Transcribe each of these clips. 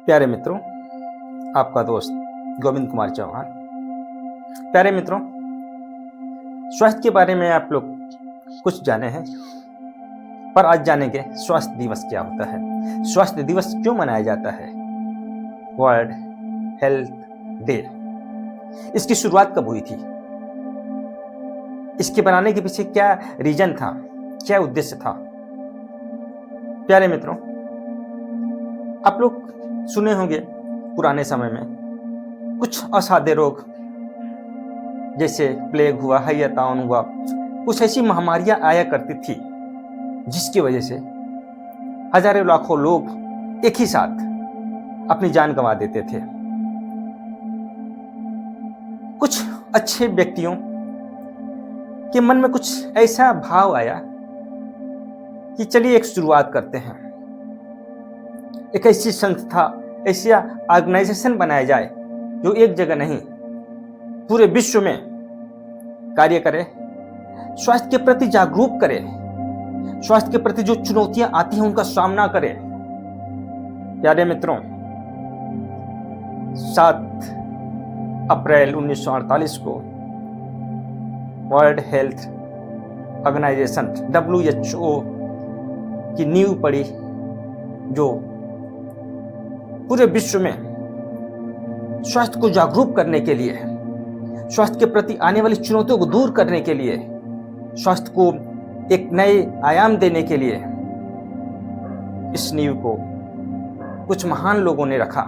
प्यारे मित्रों, आपका दोस्त गोविंद कुमार चौहान। प्यारे मित्रों, स्वास्थ्य के बारे में आप लोग कुछ जाने हैं, पर आज जानेंगे स्वास्थ्य दिवस क्या होता है, स्वास्थ्य दिवस क्यों मनाया जाता है, वर्ल्ड हेल्थ डे। इसकी शुरुआत कब हुई थी, इसके बनाने के पीछे क्या रीजन था, क्या उद्देश्य था। प्यारे मित्रों, आप लोग सुने होंगे पुराने समय में कुछ असाध्य रोग जैसे प्लेग हुआ, हैया ताउन हुआ, कुछ ऐसी महामारियां आया करती थी जिसकी वजह से हजारों लाखों लोग एक ही साथ अपनी जान गंवा देते थे। कुछ अच्छे व्यक्तियों के मन में कुछ ऐसा भाव आया कि चलिए एक शुरुआत करते हैं, एक ऐसी संस्था, ऐसा ऑर्गेनाइजेशन बनाया जाए जो एक जगह नहीं पूरे विश्व में कार्य करे, स्वास्थ्य के प्रति जागरूक करे, स्वास्थ्य के प्रति जो चुनौतियां आती हैं उनका सामना करे। प्यारे मित्रों, 7 अप्रैल 1948 को वर्ल्ड हेल्थ ऑर्गेनाइजेशन WHO की नींव पड़ी, जो पूरे विश्व में स्वास्थ्य को जागरूक करने के लिए, स्वास्थ्य के प्रति आने वाली चुनौतियों को दूर करने के लिए, स्वास्थ्य को एक नए आयाम देने के लिए इस नींव को कुछ महान लोगों ने रखा।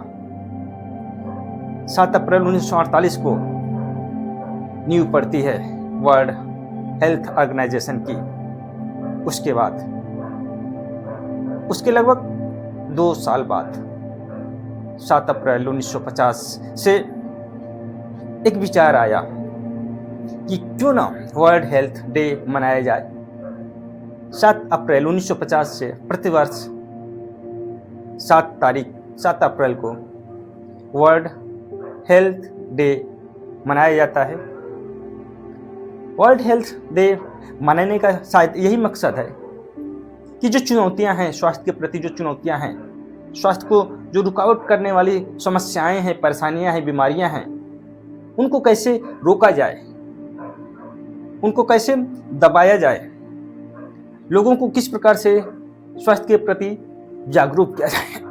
7 अप्रैल 1948 को नींव पड़ती है वर्ल्ड हेल्थ ऑर्गेनाइजेशन की। उसके बाद उसके लगभग 2 साल बाद 7 अप्रैल 1950 से एक विचार आया कि क्यों ना वर्ल्ड हेल्थ डे मनाया जाए। 7 अप्रैल 1950 से प्रतिवर्ष 7 अप्रैल को वर्ल्ड हेल्थ डे मनाया जाता है। वर्ल्ड हेल्थ डे मनाने का शायद यही मकसद है कि जो चुनौतियां हैं, स्वास्थ्य के प्रति जो चुनौतियां हैं, स्वास्थ्य को जो रुकावट करने वाली समस्याएं हैं, परेशानियां हैं, बीमारियां हैं, उनको कैसे रोका जाए, उनको कैसे दबाया जाए, लोगों को किस प्रकार से स्वास्थ्य के प्रति जागरूक किया जाए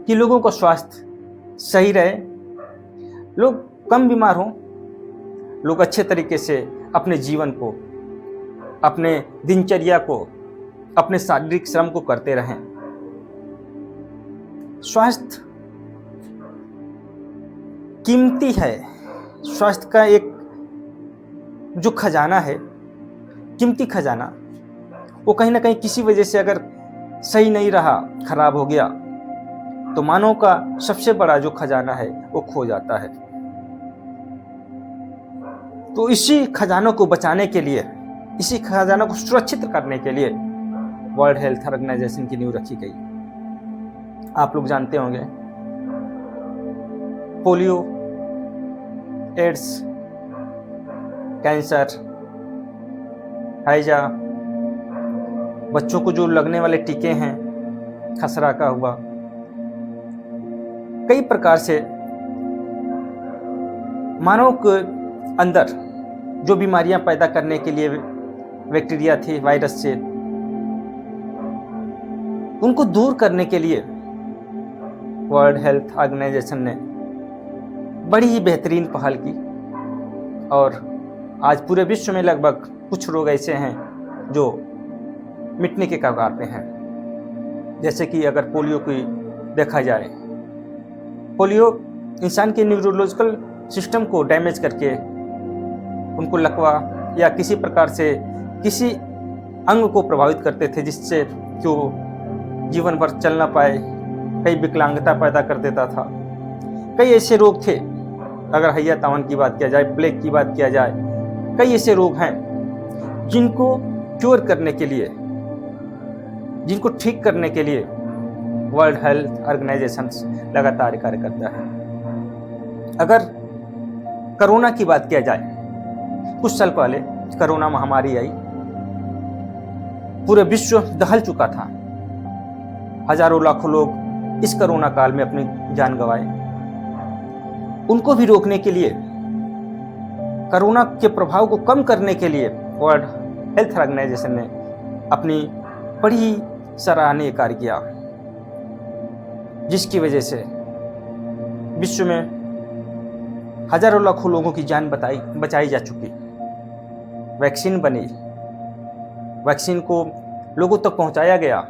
कि लोगों का स्वास्थ्य सही रहे, लोग कम बीमार हों, लोग अच्छे तरीके से अपने जीवन को, अपने दिनचर्या को, अपने शारीरिक श्रम को करते रहें। स्वास्थ्य कीमती है, स्वास्थ्य का एक जो खजाना है, कीमती खजाना, वो कहीं ना कहीं किसी वजह से अगर सही नहीं रहा, खराब हो गया, तो मानव का सबसे बड़ा जो खजाना है वो खो जाता है। तो इसी खजानों को बचाने के लिए, इसी खजानों को सुरक्षित करने के लिए वर्ल्ड हेल्थ ऑर्गेनाइजेशन की नींव रखी गई। आप लोग जानते होंगे पोलियो, एड्स, कैंसर, हैजा, बच्चों को जो लगने वाले टीके हैं, खसरा का हुआ, कई प्रकार से मानव के अंदर जो बीमारियां पैदा करने के लिए बैक्टीरिया थे, वायरस से, उनको दूर करने के लिए वर्ल्ड हेल्थ ऑर्गेनाइजेशन ने बड़ी ही बेहतरीन पहल की। और आज पूरे विश्व में लगभग कुछ रोग ऐसे हैं जो मिटने के कगार पे हैं। जैसे कि अगर पोलियो को देखा जाए, पोलियो इंसान के न्यूरोलॉजिकल सिस्टम को डैमेज करके उनको लकवा या किसी प्रकार से किसी अंग को प्रभावित करते थे, जिससे कि वो जीवन भर चल ना पाए, कई विकलांगता पैदा कर देता था। कई ऐसे रोग थे, अगर हैया तावन की बात किया जाए, प्लेग की बात किया जाए, कई ऐसे रोग हैं जिनको क्योर करने के लिए, जिनको ठीक करने के लिए वर्ल्ड हेल्थ ऑर्गेनाइजेशन लगातार कार्य करता है। अगर कोरोना की बात किया जाए, कुछ साल पहले कोरोना महामारी आई, पूरे विश्व दहल चुका था, हजारों लाखों लोग इस कोरोना काल में अपनी जान गंवाए, उनको भी रोकने के लिए, कोरोना के प्रभाव को कम करने के लिए वर्ल्ड हेल्थ ऑर्गेनाइजेशन ने अपनी बड़ी सराहनीय कार्य किया, जिसकी वजह से विश्व में हजारों लाखों लोगों की जान बचाई जा चुकी। वैक्सीन बनी, वैक्सीन को लोगों तक पहुंचाया गया।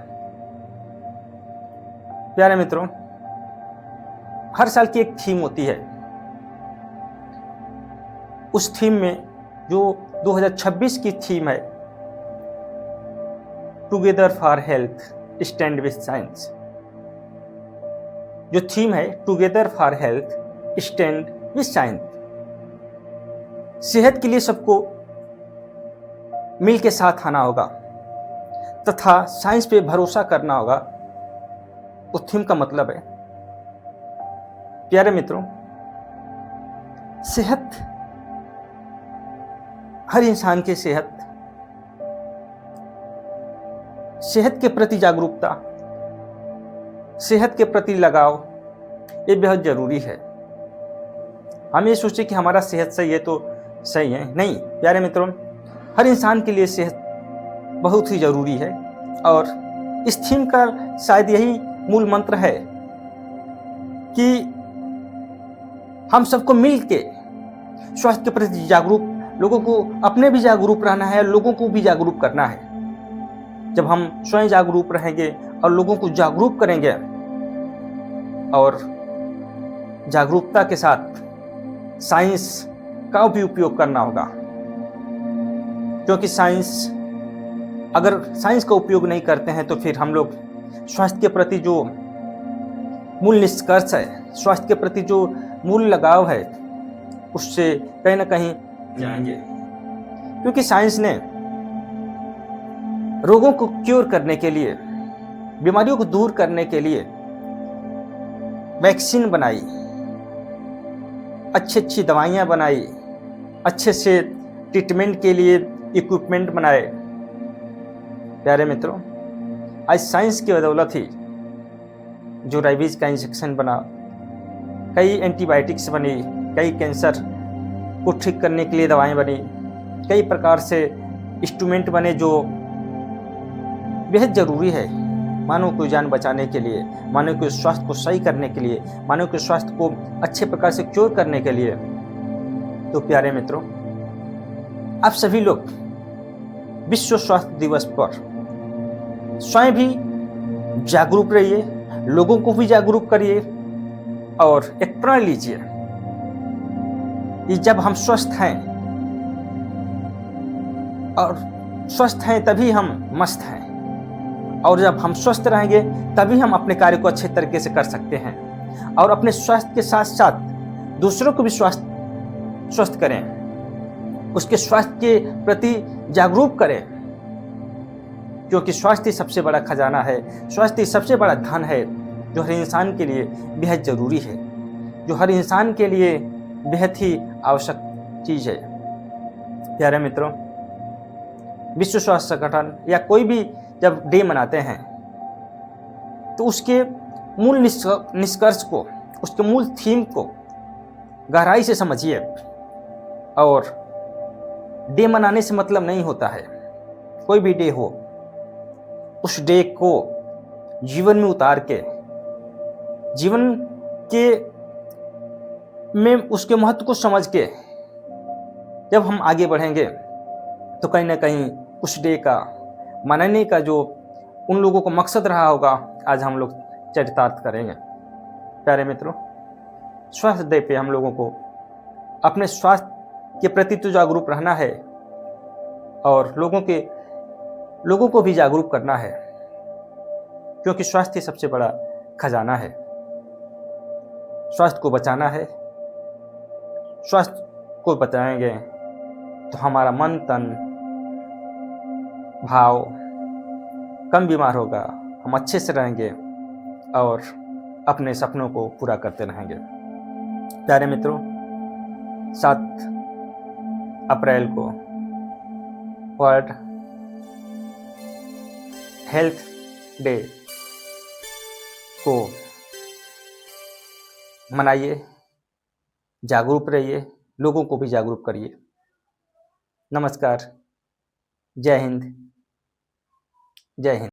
प्यारे मित्रों, हर साल की एक थीम होती है। उस थीम में जो 2026 की थीम है, together for health stand with science, जो थीम है together for health stand with science, सेहत के लिए सबको मिल के साथ आना होगा तथा साइंस पे भरोसा करना होगा। उस थीम का मतलब है, प्यारे मित्रों, सेहत, हर इंसान की सेहत के प्रति जागरूकता, सेहत के प्रति लगाव, ये बेहद जरूरी है। हम ये सोचे कि हमारा सेहत सही है तो सही है, नहीं प्यारे मित्रों, हर इंसान के लिए सेहत बहुत ही जरूरी है। और इस थीम का शायद यही मूल मंत्र है कि हम सबको मिल के स्वास्थ्य के प्रति जागरूक, लोगों को अपने भी जागरूक रहना है, लोगों को भी जागरूक करना है। जब हम स्वयं जागरूक रहेंगे और लोगों को जागरूक करेंगे, और जागरूकता के साथ साइंस का भी उपयोग करना होगा, क्योंकि अगर साइंस का उपयोग नहीं करते हैं तो फिर हम लोग स्वास्थ्य के प्रति जो मूल निष्कर्ष है, स्वास्थ्य के प्रति जो मूल लगाव है, उससे कहीं ना कहीं जाएंगे। क्योंकि साइंस ने रोगों को क्योर करने के लिए, बीमारियों को दूर करने के लिए वैक्सीन बनाई, अच्छी दवाइयां बनाई, अच्छे से ट्रीटमेंट के लिए इक्विपमेंट बनाए। प्यारे मित्रों, आज साइंस की बदौलत ही जो रेबीज का इंजेक्शन बना, कई एंटीबायोटिक्स बनी, कई कैंसर को ठीक करने के लिए दवाएं बनी, कई प्रकार से इंस्ट्रूमेंट बने जो बेहद ज़रूरी है मानव को जान बचाने के लिए, मानव के स्वास्थ्य को सही करने के लिए, मानव के स्वास्थ्य को अच्छे प्रकार से क्योर करने के लिए। तो प्यारे मित्रों, आप सभी लोग विश्व स्वास्थ्य दिवस पर स्वयं भी जागरूक रहिए, लोगों को भी जागरूक करिए और एक प्रण लीजिए कि जब हम स्वस्थ हैं, और स्वस्थ हैं तभी हम मस्त हैं, और जब हम स्वस्थ रहेंगे तभी हम अपने कार्य को अच्छे तरीके से कर सकते हैं, और अपने स्वास्थ्य के साथ साथ दूसरों को भी स्वस्थ करें, उसके स्वास्थ्य के प्रति जागरूक करें, क्योंकि स्वास्थ्य सबसे बड़ा खजाना है, स्वास्थ्य सबसे बड़ा धन है, जो हर इंसान के लिए बेहद जरूरी है, जो हर इंसान के लिए बेहद ही आवश्यक चीज है। प्यारे मित्रों, विश्व स्वास्थ्य संगठन या कोई भी जब डे मनाते हैं तो उसके मूल निष्कर्ष को, उसके मूल थीम को गहराई से समझिए। और डे मनाने से मतलब नहीं होता है, कोई भी डे हो, उस डे को जीवन में उतार के, जीवन के में उसके महत्व को समझ के जब हम आगे बढ़ेंगे तो कहीं ना कहीं उस डे का मनाने का जो उन लोगों को मकसद रहा होगा, आज हम लोग चरितार्थ करेंगे। प्यारे मित्रों, स्वास्थ्य डे पे हम लोगों को अपने स्वास्थ्य के प्रति तो जागरूक रहना है और लोगों को भी जागरूक करना है, क्योंकि स्वास्थ्य सबसे बड़ा खजाना है। स्वास्थ्य को बचाना है, स्वास्थ्य को बचाएंगे तो हमारा मन तन भाव कम बीमार होगा, हम अच्छे से रहेंगे और अपने सपनों को पूरा करते रहेंगे। प्यारे मित्रों, 7 अप्रैल को वर्ल्ड हेल्थ डे को मनाइए, जागरूक रहिए, लोगों को भी जागरूक करिए। नमस्कार। जय हिंद। जय हिंद।